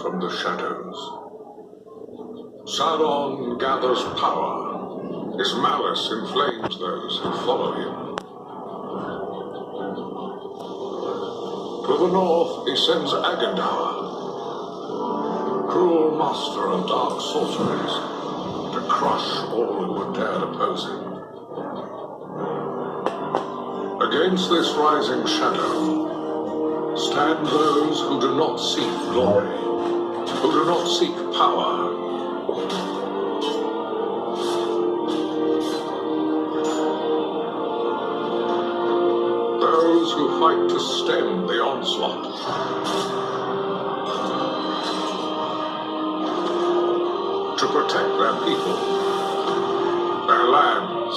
from the shadows. Sauron gathers power. His malice inflames those who follow him. To the north he sends Agandaur, cruel master of dark sorceries, to crush all who would dare oppose him. Against this rising shadow stand those who do not seek glory, who do not seek power. Those who fight to stem the onslaught. To protect their people, their lands,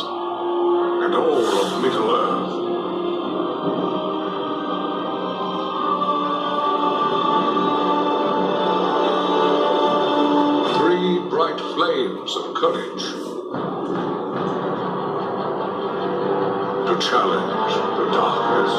and all of Middle-earth. Three bright flames of courage to challenge the darkness.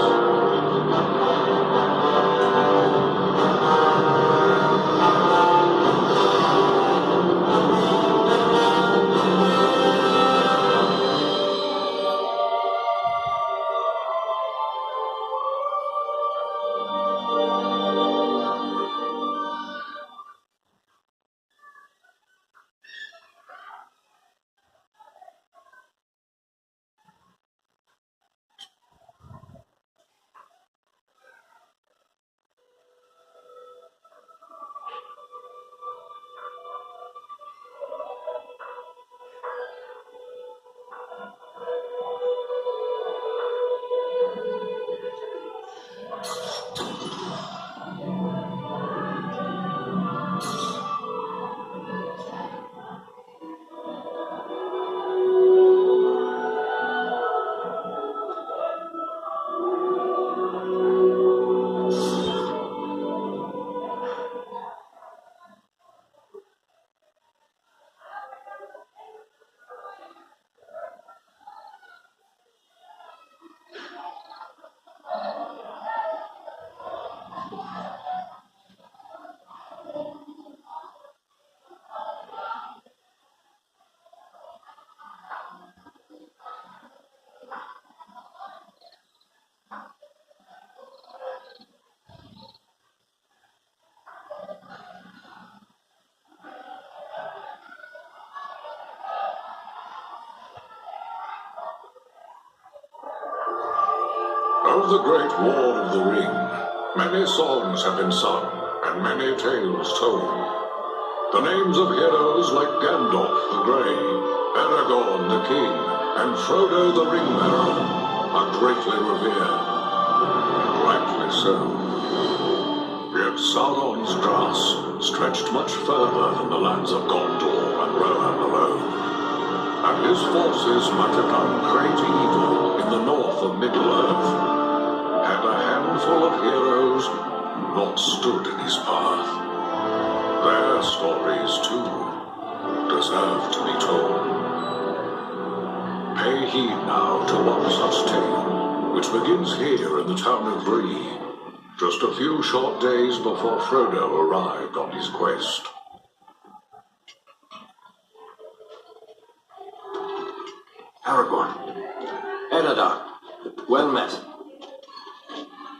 Of the great war of the ring, many songs have been sung, and many tales told. The names of heroes like Gandalf the Grey, Aragorn the King, and Frodo the Ringbearer are greatly revered, and rightly so. Yet Sauron's grasp stretched much further than the lands of Gondor and Rohan alone, and his forces might have done great evil in the north of Middle-earth, had a handful of heroes not stood in his path. Their stories, too, deserve to be told. Pay heed now to one such tale, which begins here in the town of Bree, just a few short days before Frodo arrived on his quest. Aragorn, Eredar, well met.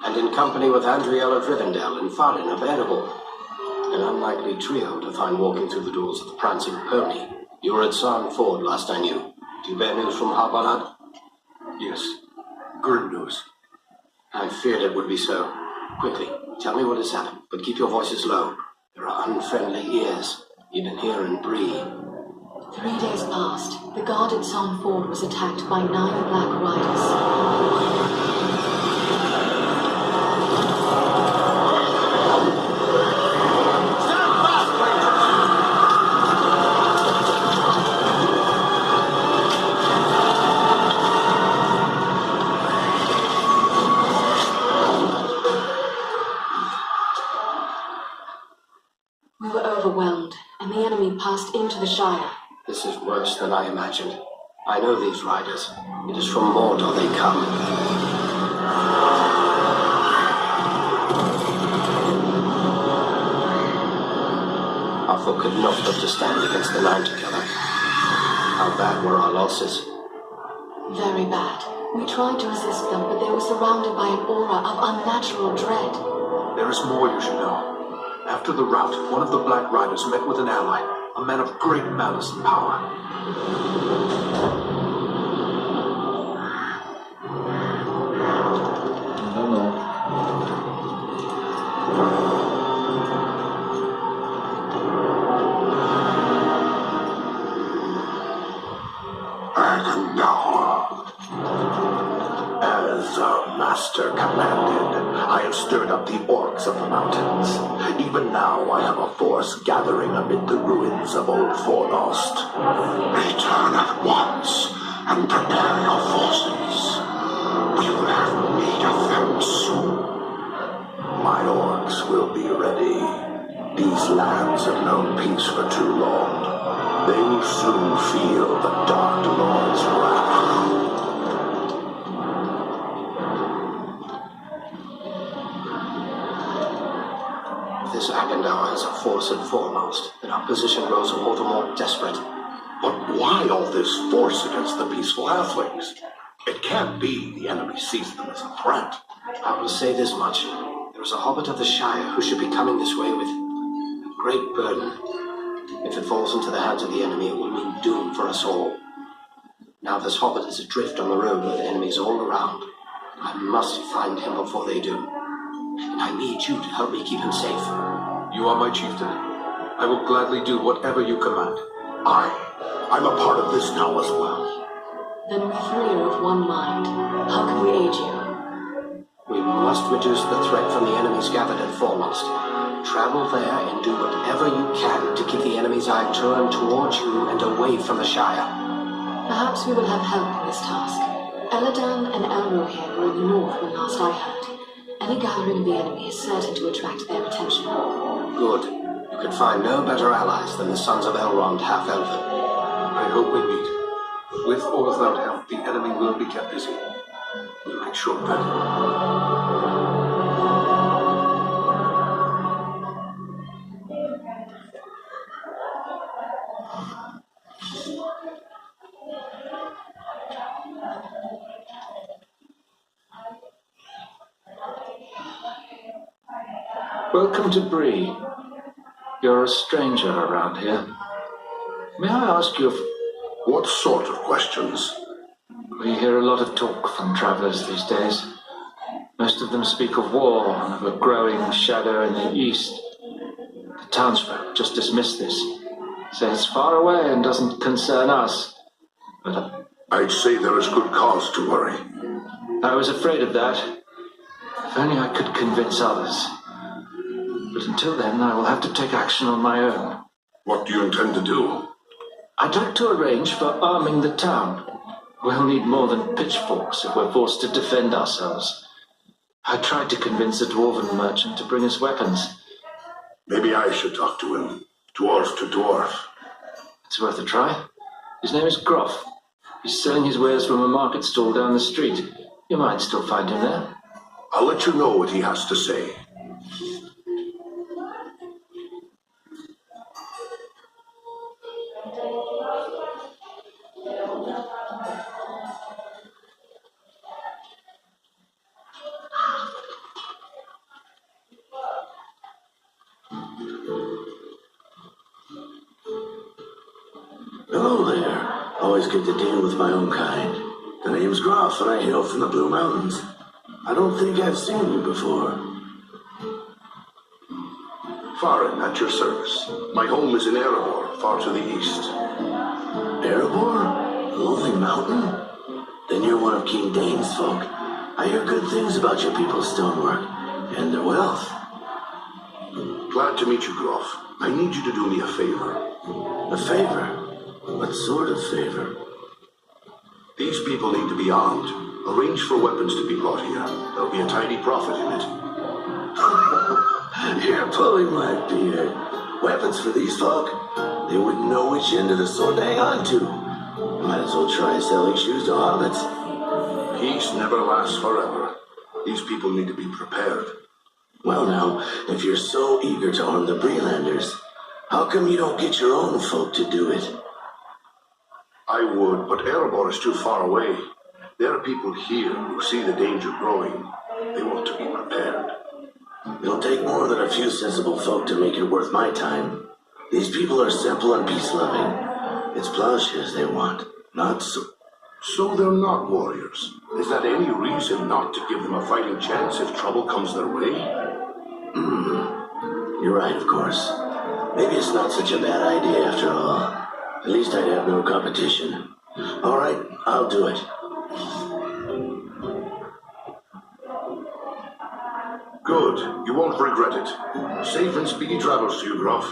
And in company with Andriel of Rivendell and Farin of Erebor. An unlikely trio to find walking through the doors of the Prancing Pony. You were at Sarn Ford last I knew. Do you bear news from Harbalad? Yes. Grim news. I feared it would be so. Quickly, tell me what has happened, but keep your voices low. There are unfriendly ears, even here in Bree. 3 days past, the guard at Sarn Ford was attacked by 9 Black Riders. We were overwhelmed, and the enemy passed into the Shire. This is worse than I imagined. I know these riders. It is from Mordor they come. folk had not but to stand against the nine together. How bad were our losses? Very bad. We tried to resist them, but they were surrounded by an aura of unnatural dread. There is more you should know. After the rout, one of the Black Riders met with an ally, a man of great malice and power. I don't know. And now, as our master commanded, I have stirred up the orcs of the mountains. Even now I have a force gathering amid the ruins of old Fornost. Return at once and prepare your forces. We will have need of them soon. My orcs will be ready. These lands have known peace for too long. They will soon feel the Dark Lord's wrath. This Agendauer has a force in foremost, and our position grows all the more desperate. But why all this force against the peaceful halflings? It can't be the enemy sees them as a threat. I will say this much. There is a hobbit of the Shire who should be coming this way with a great burden. If it falls into the hands of the enemy, it will mean doom for us all. Now this hobbit is adrift on the road with enemies all around. I must find him before they do. And I need you to help me keep him safe. You are my chieftain. I will gladly do whatever you command. I'm a part of this now as well. Then we three are of one mind. How can we aid you? We must reduce the threat from the enemies gathered at Foremost. Travel there and do whatever you can to keep the enemy's eye turned towards you and away from the Shire. Perhaps we will have help in this task. Eladan and Elrohir were in the north when last I heard. Any gathering of the enemy is certain to attract their attention. Good. You could find no better allies than the sons of Elrond half-elven. I hope we meet. With or without help, the enemy will be kept busy. We'll make sure of that. Welcome to Bree. You're a stranger around here. May I ask you What sort of questions? we hear a lot of talk from travelers these days. Most of them speak of war and of a growing shadow in the east. The townsfolk just dismiss this. Say it's far away and doesn't concern us. But I'd say there is good cause to worry. I was afraid of that. If only I could convince others. But until then, I will have to take action on my own. What do you intend to do? I'd like to arrange for arming the town. We'll need more than pitchforks if we're forced to defend ourselves. I tried to convince a dwarven merchant to bring us weapons. Maybe I should talk to him. Dwarf to dwarf. It's worth a try. His name is Groff. He's selling his wares from a market stall down the street. You might still find him there. I'll let you know what he has to say. Hello there. Always good to deal with my own kind. The name's Groff and I hail from the Blue Mountains. I don't think I've seen you before. Farin, at your service. My home is in Erebor, far to the east. Erebor? The lonely mountain? Then you're one of King Dane's folk. I hear good things about your people's stonework and their wealth. Glad to meet you, Groff. I need you to do me a favor. A favor? What sort of favor? These people need to be armed. Arrange for weapons to be brought here. There'll be a tidy profit in it. You're pulling my beard. Weapons for these folk? They wouldn't know which end of the sword to hang on to. Might as well try selling shoes to hobbits. Peace never lasts forever. These people need to be prepared. Well now, if you're so eager to arm the Brelanders, How come you don't get your own folk to do it? I would, but Erebor is too far away. There are people here who see the danger growing. They want to be prepared. It'll take more than a few sensible folk to make it worth my time. These people are simple and peace-loving. It's plowshares they want, not so... So they're not warriors. Is that any reason not to give them a fighting chance if trouble comes their way? You're right, of course. Maybe it's not such a bad idea after all. At least I'd have no competition. All right, I'll do it. Good. You won't regret it. Safe and speedy travels to you, Gruff.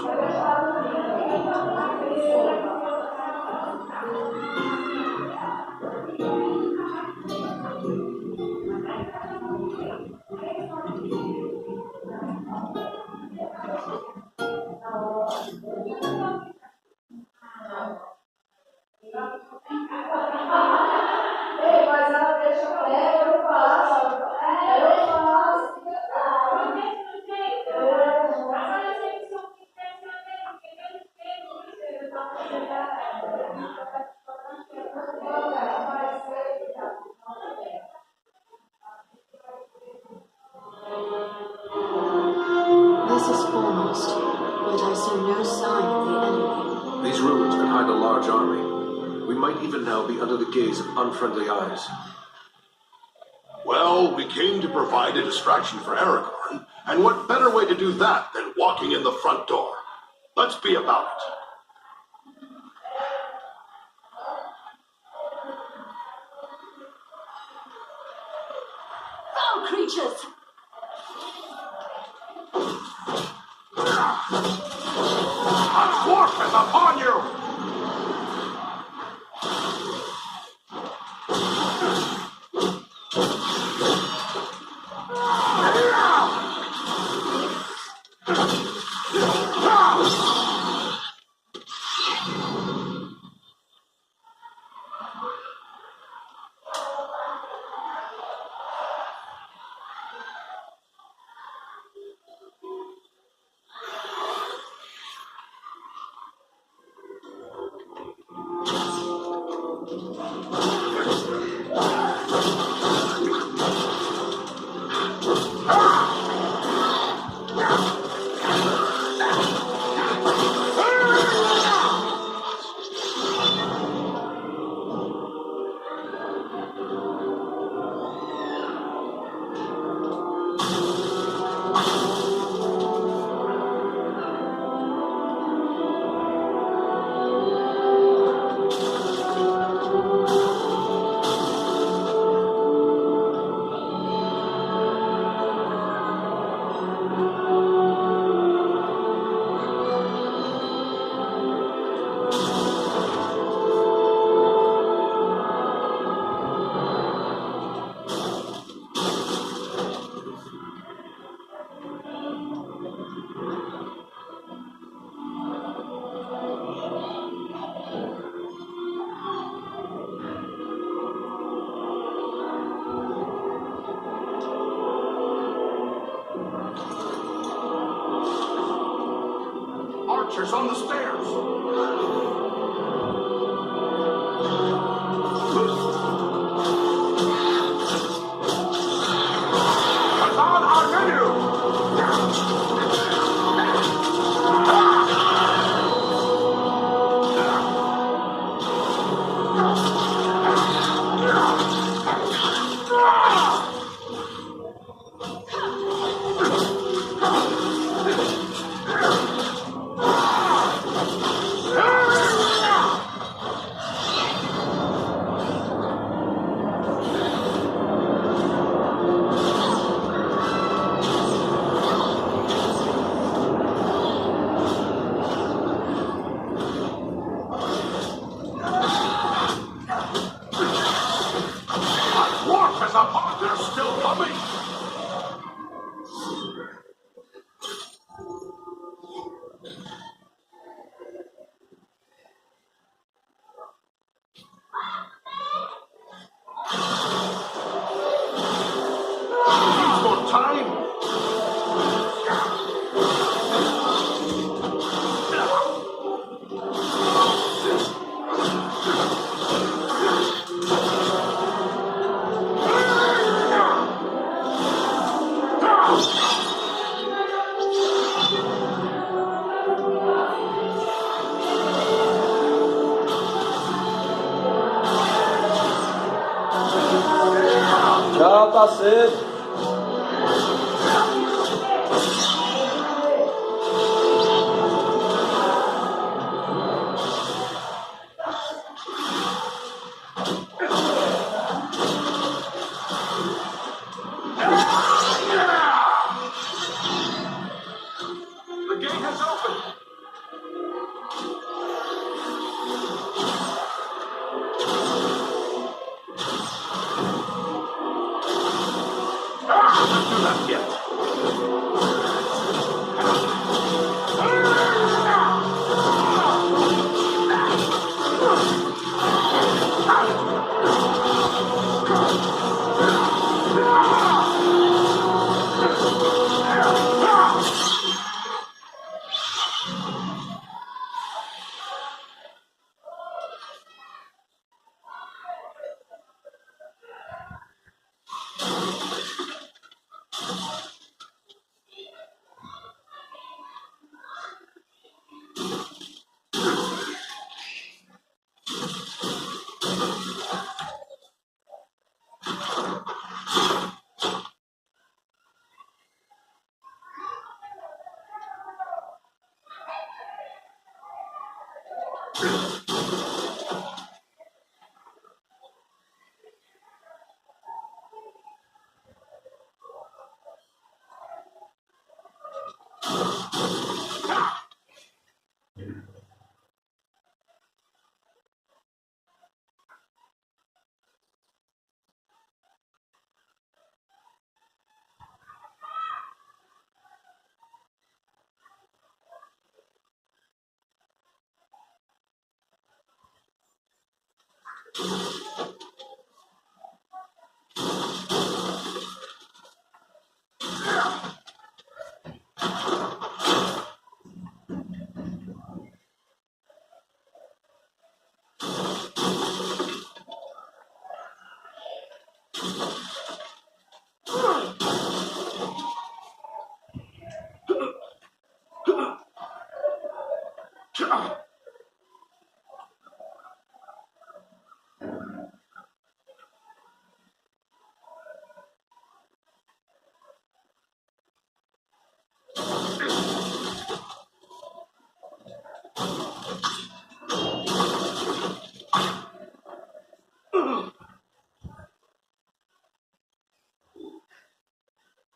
This is foremost, but I see no sign of the enemy. These ruins could hide a large army. We might even now be under the gaze of unfriendly eyes. Well, we came to provide a distraction for Aragorn, and what better way to do that than walking in the front door? Let's be about it. Foul creatures! A dwarf is upon you! Archers on the stairs! Kazan our menu! They're still coming! Needs more time! Já tá cedo. The gate has opened. Not yet.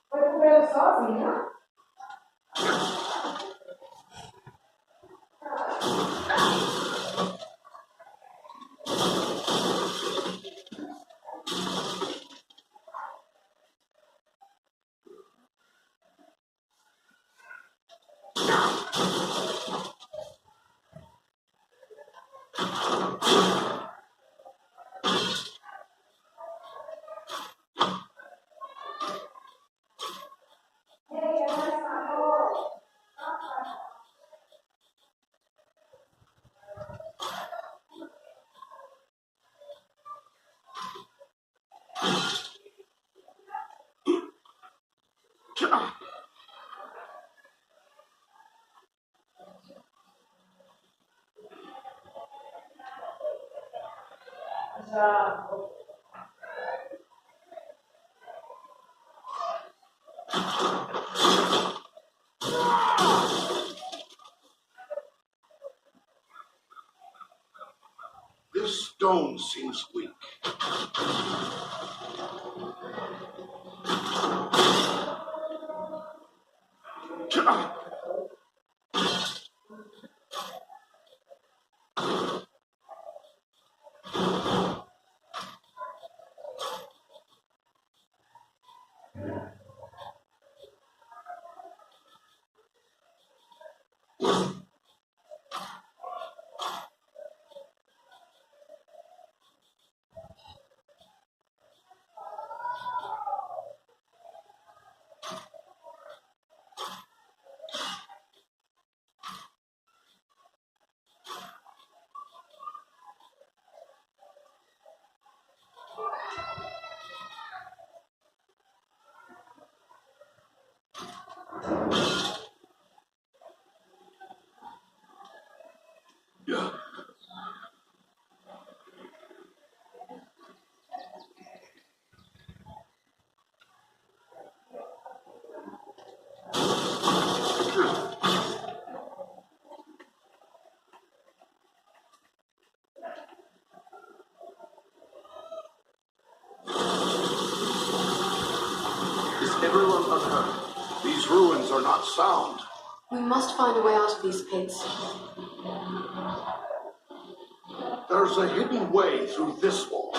Foi comer sozinha? Já. This stone seems weak. on her. These ruins are not sound. We must find a way out of these pits. There's a hidden way through this wall.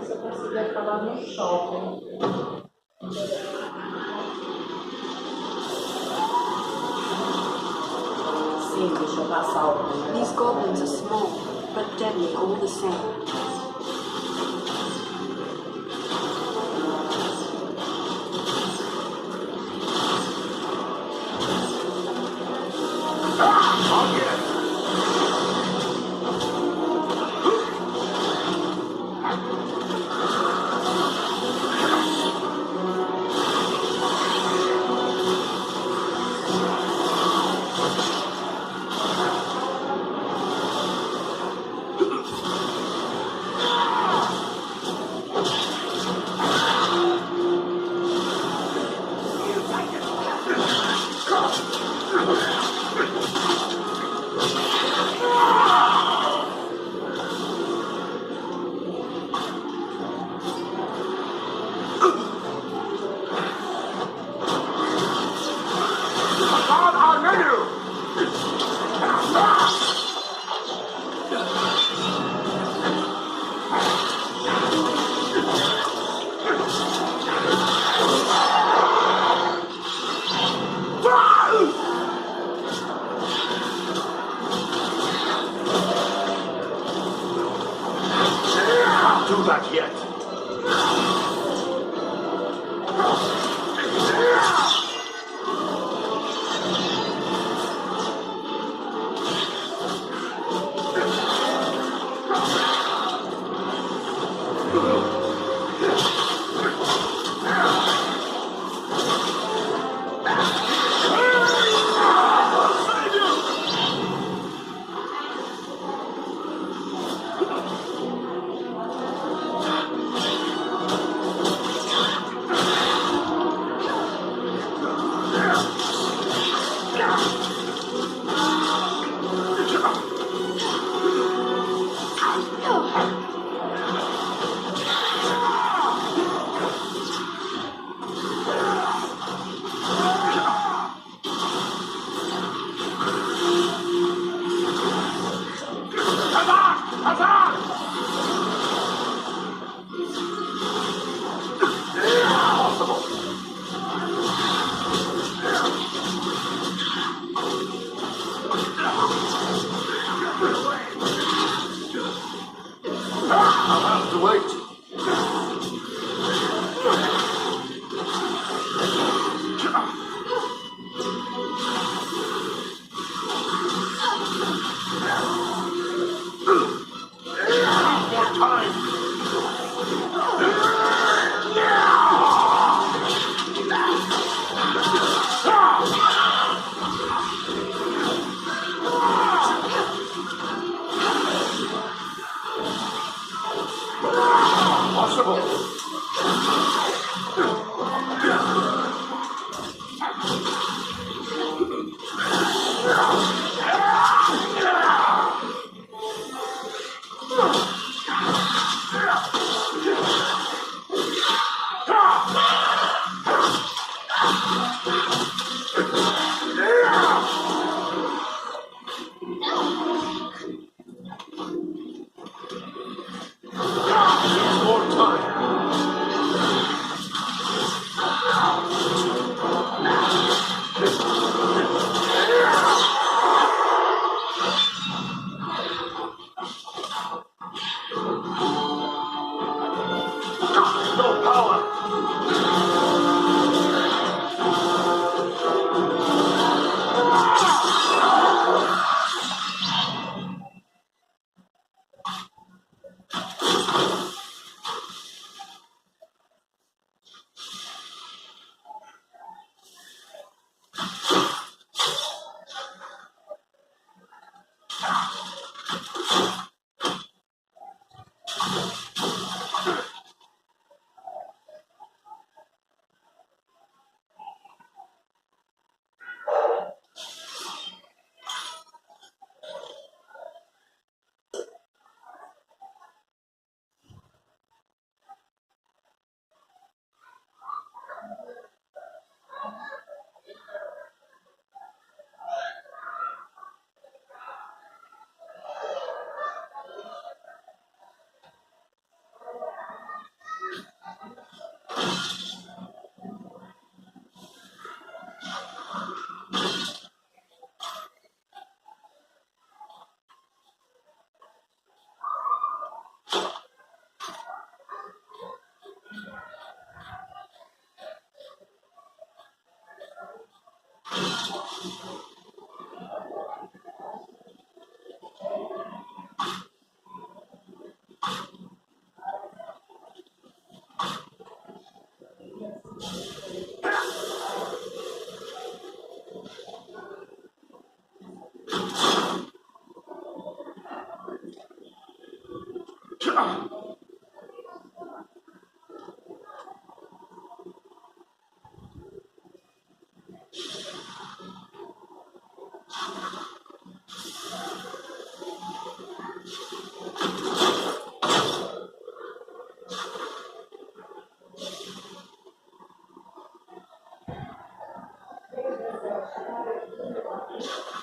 Se eu conseguir acabar no shopping. Sim, deixa eu passar o primeiro. These goblins are small, but deadly all the same. Do that yet.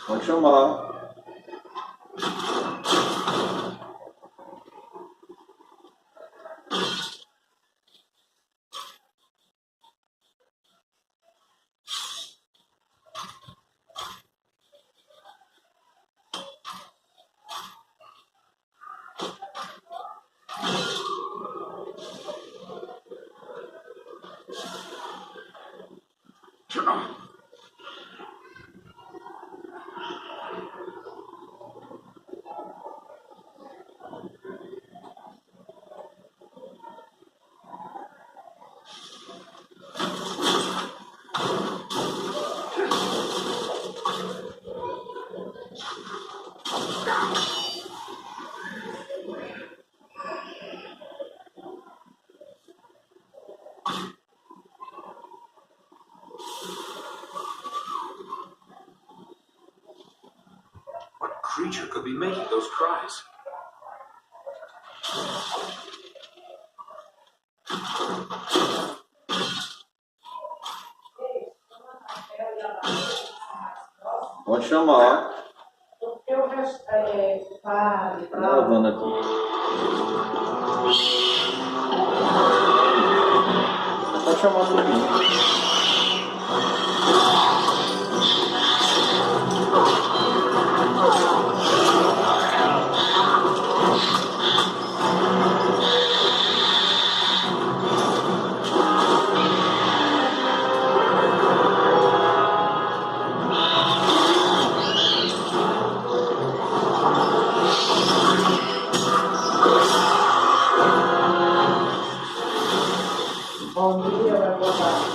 Pode chamar. What creature could be making those cries? Pode chamar. Porque o resto padre, Gravando aqui. Pode chamar todo mundo. bom dia, vai botar.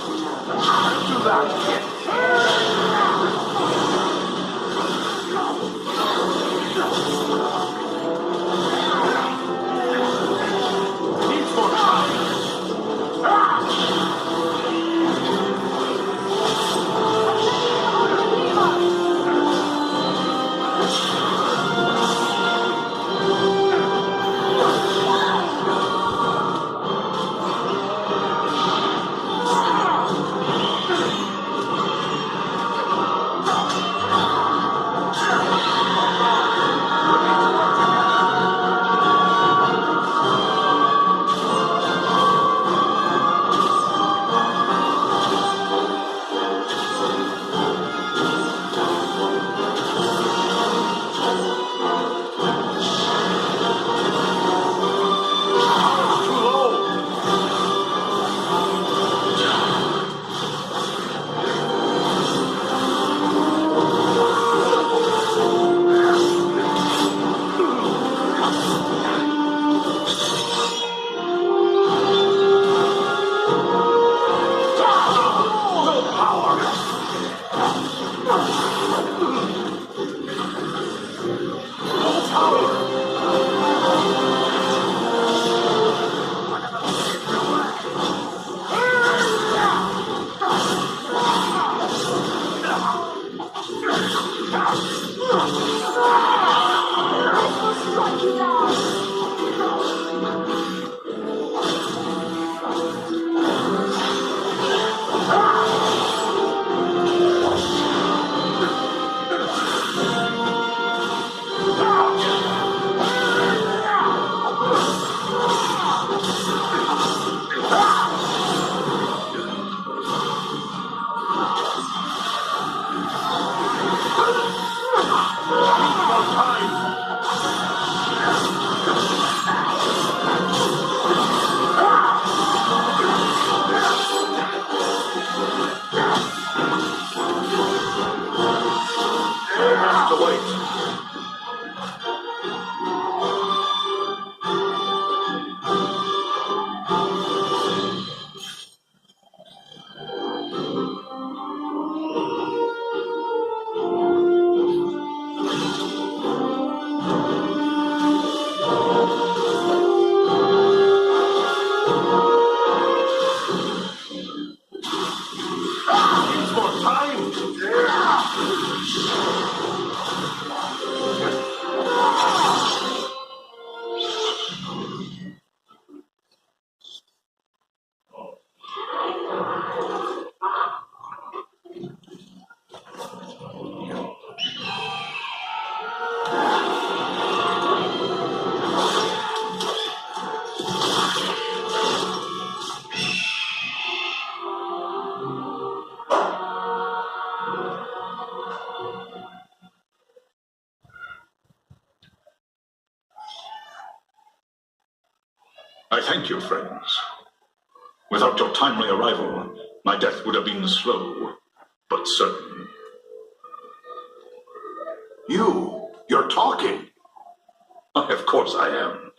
thank you, friends. Without your timely arrival, my death would have been slow, but certain. You're talking. Of course I am.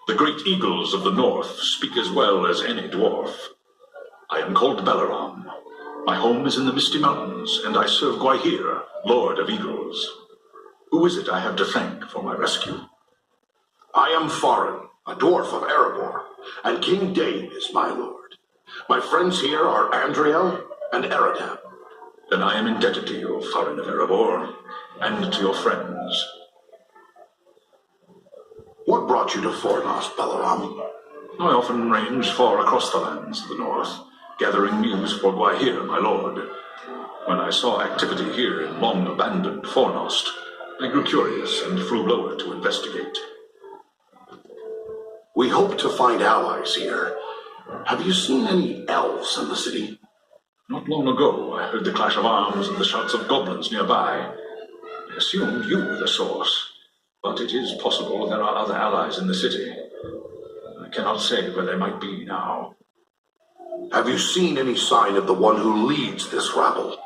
The great eagles of the north speak as well as any dwarf. I am called Balaram. My home is in the Misty Mountains, and I serve Guahir, Lord of Eagles. Who is it I have to thank for my rescue? I am Farin, a dwarf of Erebor, and King Dane is my lord. My friends here are Andriel and Eridan. Then I am indebted to you, Farin of Erebor, and to your friends. What brought you to Fornost, Balaram? I often range far across the lands of the north, gathering news for Guahir, my lord. When I saw activity here in long-abandoned Fornost, I grew curious and flew lower to investigate. We hope to find allies here. Have you seen any elves in the city? Not long ago, I heard the clash of arms and the shouts of goblins nearby. I assumed you were the source, but it is possible there are other allies in the city. I cannot say where they might be now. Have you seen any sign of the one who leads this rabble?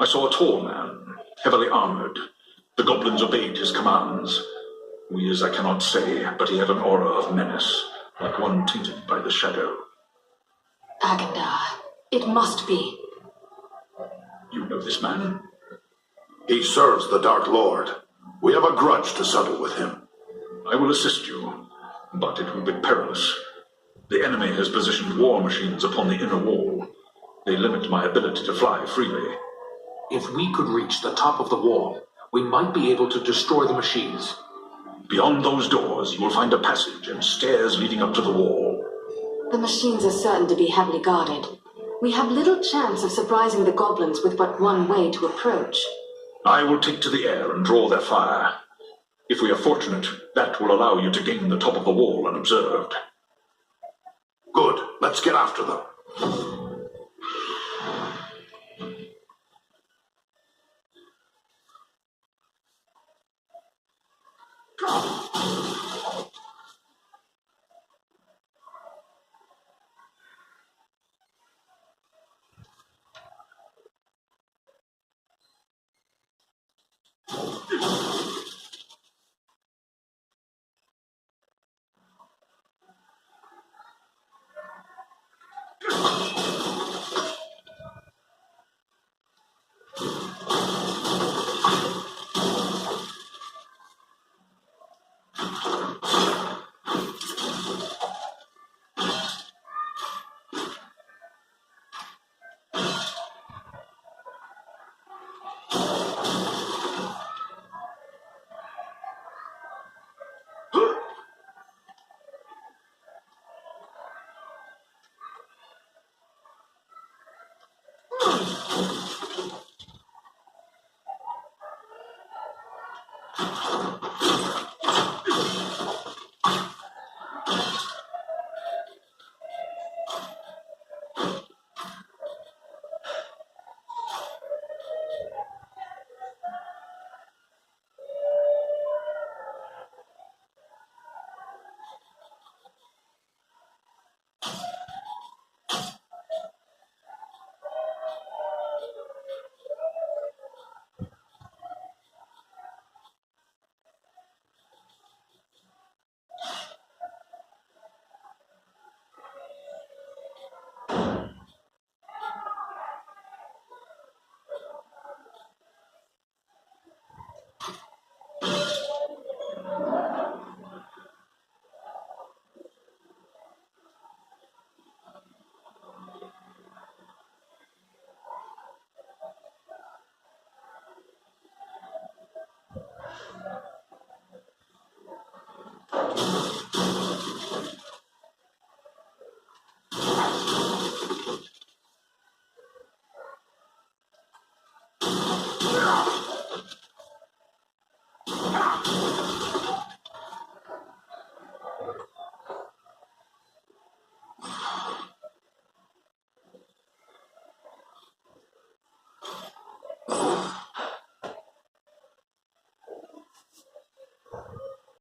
I saw a tall man, heavily armored. The goblins obeyed his commands. Who he is I cannot say, but he had an aura of menace, like one tainted by the shadow. Agandar. It must be. You know this man? He serves the Dark Lord. We have a grudge to settle with him. I will assist you, but it will be perilous. The enemy has positioned war machines upon the inner wall. They limit my ability to fly freely. If we could reach the top of the wall, we might be able to destroy the machines. Beyond those doors, you will find a passage and stairs leading up to the wall. The machines are certain to be heavily guarded. We have little chance of surprising the goblins with but one way to approach. I will take to the air and draw their fire. If we are fortunate, that will allow you to gain the top of the wall unobserved. Good. Let's get after them.